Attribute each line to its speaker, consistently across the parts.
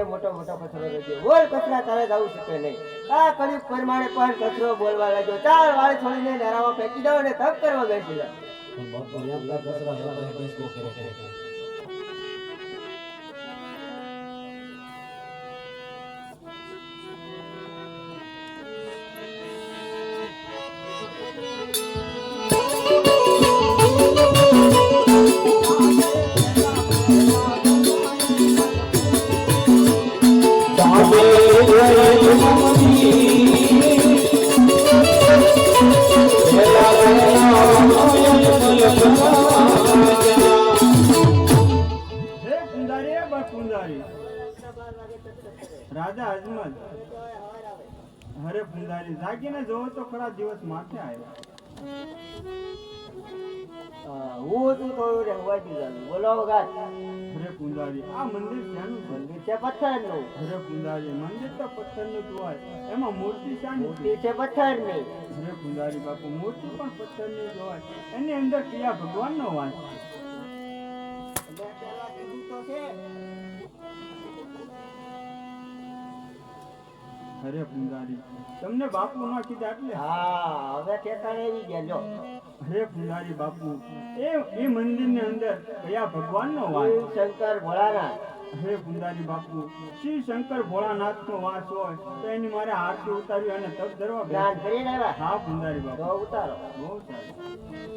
Speaker 1: મોટો મોટો કચરો રહેજો બોલ કચરા તારે જવું શકે નહીં આ કળિયુગ પ્રમાણે પણ કચરો બોલવા લાગ્યો ચાર વાળ છોડીને નરામાં ફેંકી દો અને તપ કરવા બેસી જા
Speaker 2: રાજા અજમલ હરે પુંજારી જાગીને જોવો તો ખરા દિવસ માથે આવ્યો
Speaker 1: હું તું થોડું રહેવા દીધું બોલો વગાત
Speaker 2: હરે પુંજારી આ મંદિર ક્યાંનું
Speaker 1: મંદિર છે પથ્થરનું
Speaker 2: હરે પુંજારી મંદિર તો પથ્થરનું જ હોય એમાં મૂર્તિ શાની
Speaker 1: મૂર્તિ છે પથ્થરની
Speaker 2: હરે પુંજારી બાપુ મૂર્તિ પણ પથ્થરની જ હોય એની અંદર કયા ભગવાનનો વાસ છે હરે પુંજારી તમને બાપુ ના કીધા એટલે
Speaker 1: હા હવે ઠેકાણે આવી ગયા જો
Speaker 2: હરે પુંજારી બાપુ એ મંદિરની અંદર કયા ભગવાનનો વાસ
Speaker 1: શંકર ભોળાનાથ
Speaker 2: હરે પુંજારી બાપુ શ્રી શંકર ભોળાનાથનો વાસ હોય તો એની મારે આરતી ઉતારવી અને તપ ધરવા
Speaker 1: જ્ઞાન કરીને આવ્યા
Speaker 2: હા પુંજારી બાપુ
Speaker 1: તો ઉતારો
Speaker 2: બહુ સારું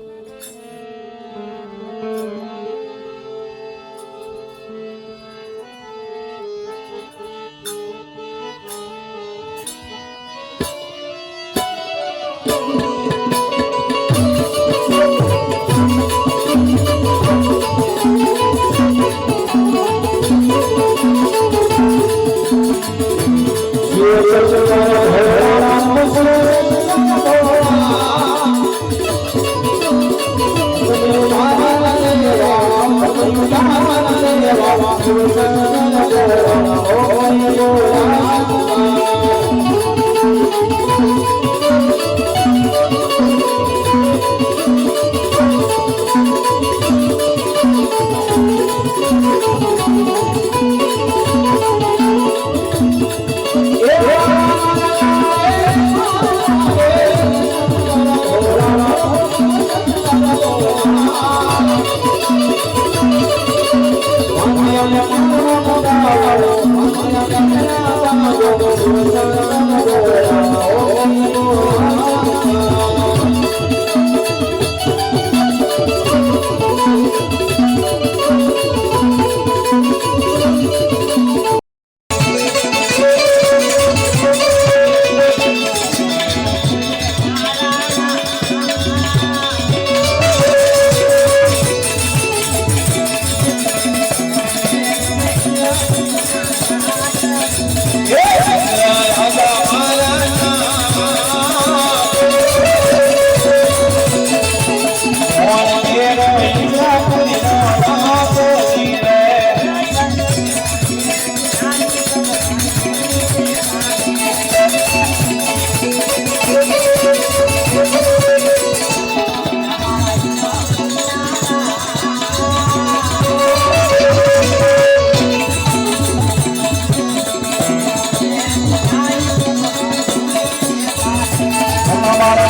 Speaker 1: તમારે